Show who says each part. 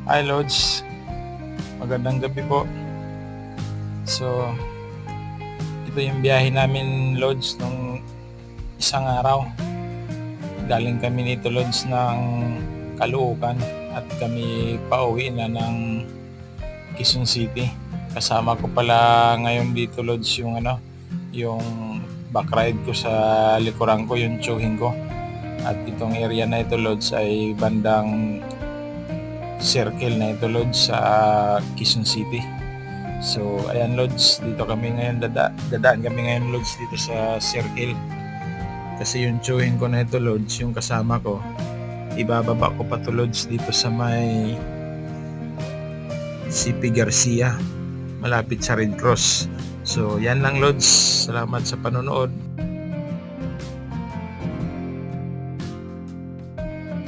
Speaker 1: Hi Lods, magandang gabi po. So, ito yung biyahe namin Lods nung isang araw. Galing kami nito Lods ng Caloocan at kami pauwi na ng Quezon City. Kasama ko pala ngayon dito Lods yung back ride ko sa likuran ko, yung tsuhin ko. At itong area na ito Lods ay bandang circle na ito Lods sa Quezon City. So ayan Lods, dito kami ngayon, dadaan kami ngayon Lods dito sa circle. Kasi yung tsuhin ko na ito Lods, yung kasama ko, ibababa ko pa to Lods dito sa may CP Garcia, malapit sa Red Cross. So yan lang Lods, salamat sa panonood.